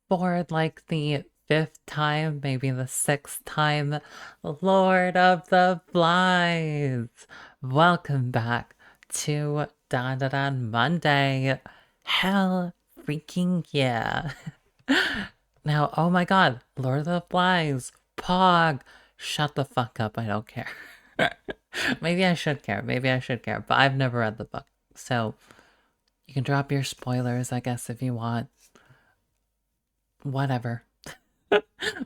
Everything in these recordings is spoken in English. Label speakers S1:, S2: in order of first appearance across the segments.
S1: for like the fifth time, maybe the sixth time, Lord of the Flies. Welcome back to Dandadan Monday. Hell freaking yeah. Now, oh my god, Lord of the Flies, Pog, shut the fuck up, I don't care. Maybe I should care, but I've never read the book. So, you can drop your spoilers, I guess, if you want. Whatever.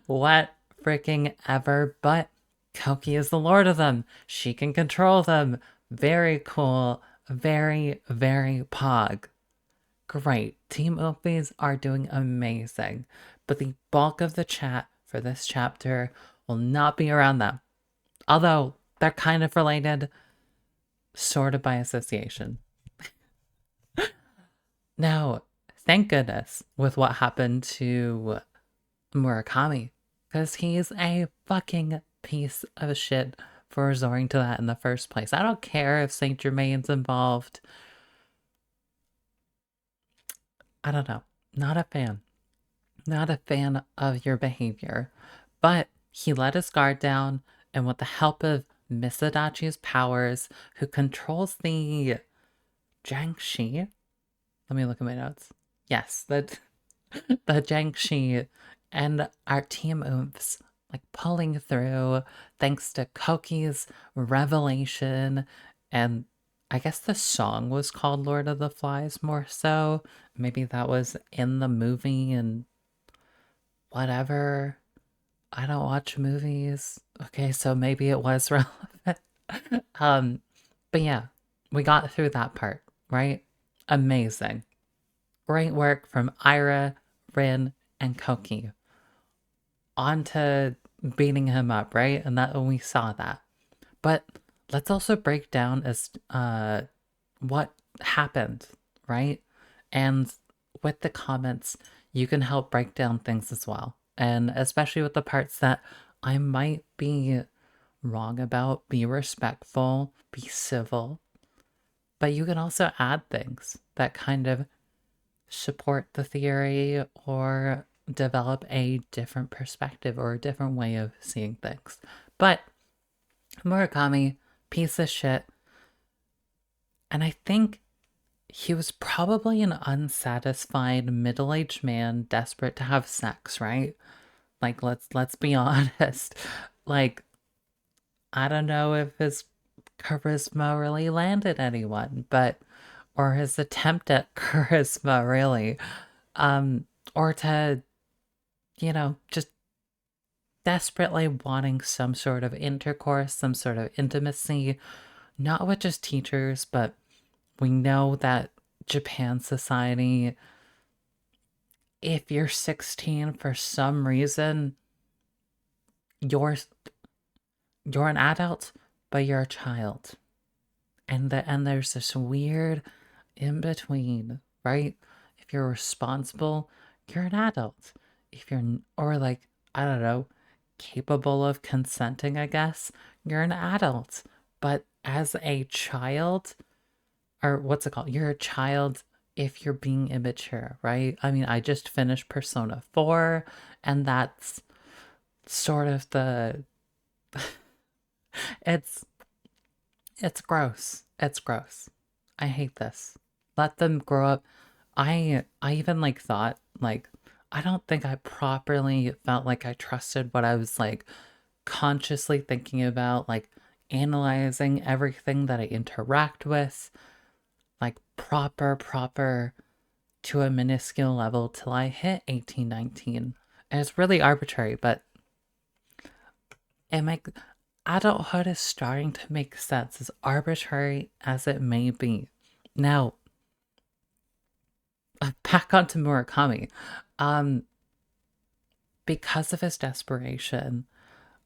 S1: What freaking ever, but Kouki is the lord of them. She can control them. Very cool. Very, very pog. Great. Team Ophies are doing amazing. But the bulk of the chat for this chapter will not be around them. Although they're kind of related, sort of by association. Now, thank goodness with what happened to Murakami, because he's a fucking piece of shit for resorting to that in the first place. I don't care if Saint Germain's involved. I don't know. Not a fan. Not a fan of your behavior. But he let his guard down, and with the help of Miss Adachi's powers, who controls the Jiangshi. Let me look at my notes. Yes, the Jiangshi and our team oomphs like pulling through thanks to Koki's revelation. And I guess the song was called Lord of the Flies more so. Maybe that was in the movie and whatever. I don't watch movies. Okay, so maybe it was relevant. But yeah, we got through that part, right? Amazing. Great work from Aira, Rin, and Kouki. On to beating him up, right? And that we saw that. But let's also break down as what happened, right? And with the comments, you can help break down things as well. And especially with the parts that I might be wrong about, be respectful, be civil. But you can also add things that kind of support the theory or develop a different perspective or a different way of seeing things. But Murakami, piece of shit. And I think he was probably an unsatisfied middle-aged man desperate to have sex, right? Like let's be honest. Like I don't know if his charisma really landed anyone, but or his attempt at charisma really. Or to, just desperately wanting some sort of intercourse, some sort of intimacy, not with just teachers, but we know that Japan society, if you're 16 for some reason, you're you're an adult, but you're a child. And there's this weird in between, right? If you're responsible, you're an adult. If you're, or like, I don't know, capable of consenting, I guess, you're an adult. But as a child, or what's it called? You're a child if you're being immature, right? I mean, I just finished Persona 4, and that's sort of the it's it's gross. It's gross. I hate this. Let them grow up. I even like thought like I don't think I properly felt like I trusted what I was like consciously thinking about, like analyzing everything that I interact with, like proper to a minuscule level till I hit 18, 19. And it's really arbitrary, but it make adulthood is starting to make sense, as arbitrary as it may be. Now, back onto Murakami. Um, because of his desperation,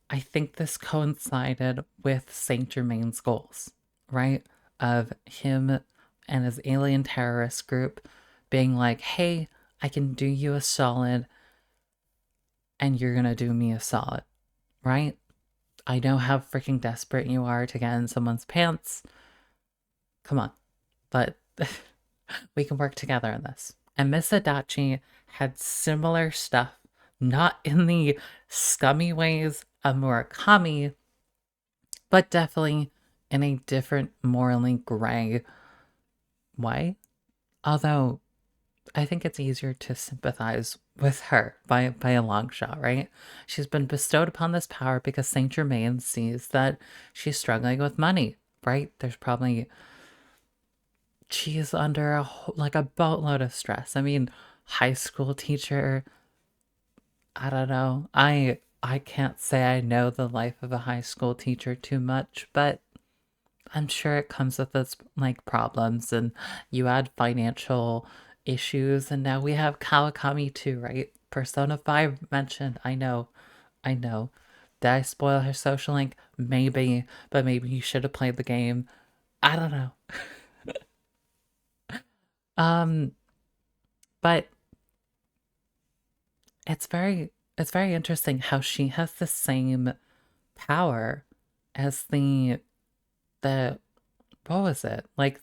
S1: I think this coincided with Saint Germain's goals, right? Of him and his alien terrorist group being like, hey, I can do you a solid and you're gonna do me a solid, right? I know how freaking desperate you are to get in someone's pants. Come on. But we can work together on this. And Miss Adachi had similar stuff, not in the scummy ways of Murakami, but definitely in a different, morally gray way. Although I think it's easier to sympathize with her by a long shot, right? She's been bestowed upon this power because Saint Germain sees that she's struggling with money, right? There's probably she's under like a boatload of stress. I mean, high school teacher, I don't know. I can't say I know the life of a high school teacher too much, but I'm sure it comes with its like problems, and you add financial issues, and now we have Kawakami too, right? Persona 5 mentioned. I know. Did I spoil her social link? Maybe, but maybe you should have played the game. I don't know. Um, but it's very interesting how she has the same power as the what was it? Like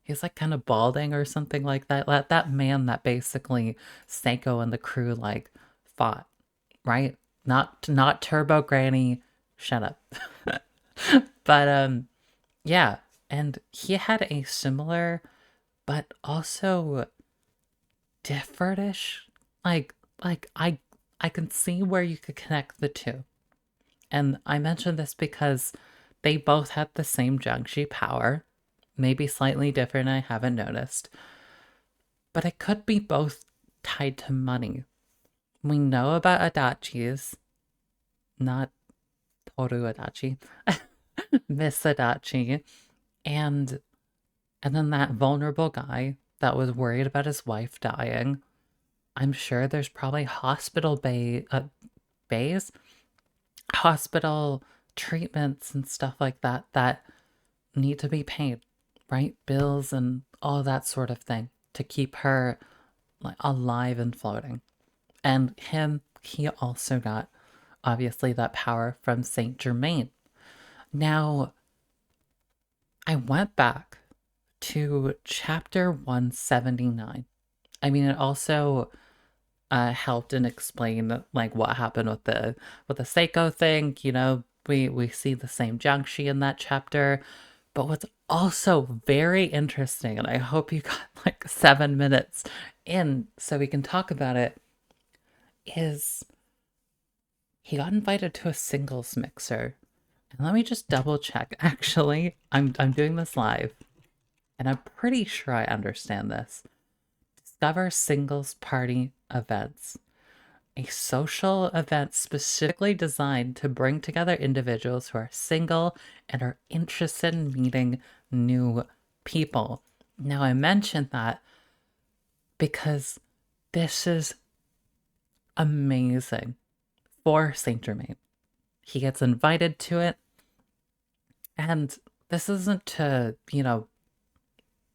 S1: he's like kind of balding or something like that. That man that basically Seiko and the crew like fought, right? Not Turbo Granny. Shut up. But yeah, and he had a similar but also differentish like I can see where you could connect the two. And I mention this because they both had the same Jiangshi power, maybe slightly different, I haven't noticed. But it could be both tied to money. We know about Adachi's, not Toru Adachi, Miss Adachi, and then that vulnerable guy that was worried about his wife dying. I'm sure there's probably bays, hospital treatments and stuff like that that need to be paid, right? Bills and all that sort of thing to keep her like alive and floating. And he also got obviously that power from Saint Germain. Now, I went back to chapter 179. I mean, it also helped and explain like what happened with the Seiko thing. You know, we see the same Jiangshi in that chapter. But what's also very interesting, and I hope you got like 7 minutes in so we can talk about it, is he got invited to a singles mixer. And let me just double check. Actually, I'm doing this live, and I'm pretty sure I understand this. Discover singles party events. A social event specifically designed to bring together individuals who are single and are interested in meeting new people. Now, I mentioned that because this is amazing for Saint Germain. He gets invited to it, and this isn't to,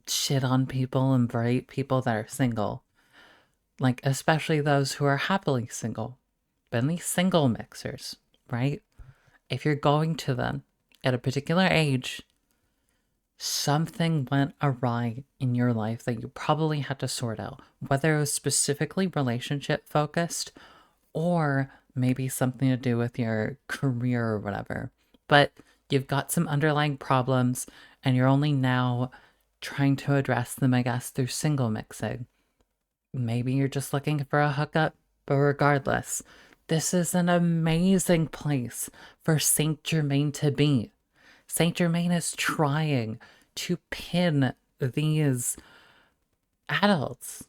S1: shit on people and berate people that are single, like, especially those who are happily single. But in these single mixers, right? If you're going to them at a particular age, something went awry in your life that you probably had to sort out, whether it was specifically relationship focused or maybe something to do with your career or whatever. But you've got some underlying problems and you're only now trying to address them, I guess, through single mixing. Maybe you're just looking for a hookup, but regardless, this is an amazing place for Saint Germain to be. Saint Germain is trying to pin these adults,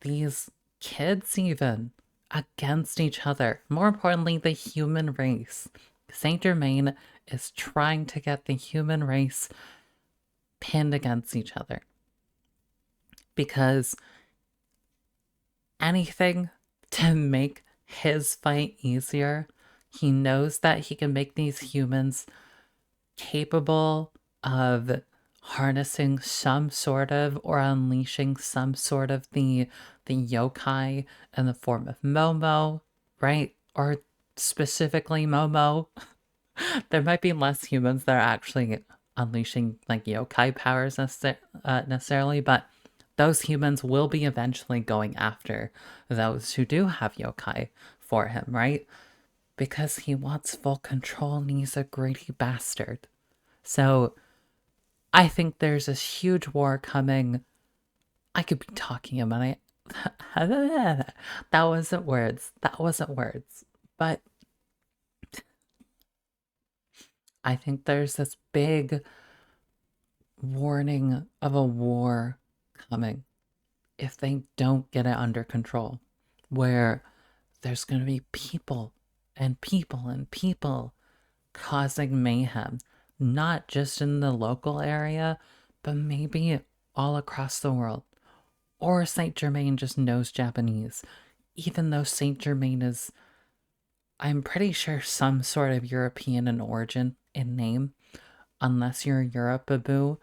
S1: these kids even, against each other. More importantly, the human race. Saint Germain is trying to get the human race pinned against each other. Because anything to make his fight easier, he knows that he can make these humans capable of harnessing some sort of or unleashing some sort of the yokai in the form of Momo, right? Or specifically Momo. There might be less humans that are actually unleashing like yokai powers necessarily, but those humans will be eventually going after those who do have yokai for him, right? Because he wants full control and he's a greedy bastard. So I think there's this huge war coming. I could be talking about it. That wasn't words. That wasn't words. But I think there's this big warning of a war coming if they don't get it under control, where there's going to be people and people and people causing mayhem, not just in the local area, but maybe all across the world. Or Saint Germain just knows Japanese, even though Saint Germain is, I'm pretty sure, some sort of European in origin in name, unless you're Europe Boo.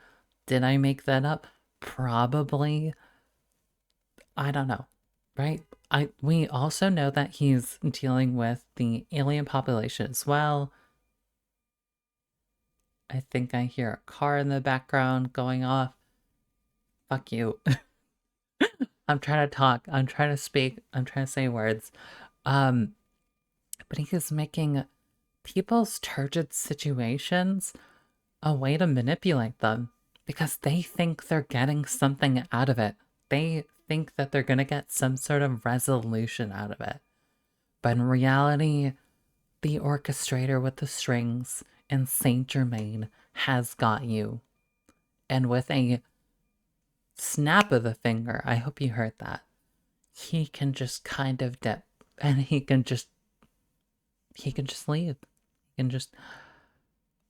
S1: Did I make that up? Probably. I don't know, right? We also know that he's dealing with the alien population as well. I think I hear a car in the background going off. Fuck you. I'm trying to talk. I'm trying to speak. I'm trying to say words. Um, but he is making people's turgid situations a way to manipulate them because they think they're getting something out of it. They think that they're going to get some sort of resolution out of it. But in reality, the orchestrator with the strings in Saint Germain has got you. And with a snap of the finger, I hope you heard that, he can just kind of dip and he can just leave. He can just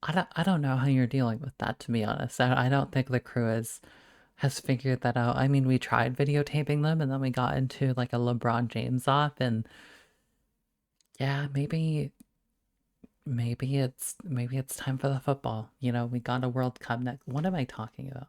S1: I don't know how you're dealing with that, to be honest. I don't think the crew has figured that out. I mean, we tried videotaping them and then we got into like a LeBron James off and yeah, maybe it's time for the football. You know, we got a World Cup next. What am I talking about?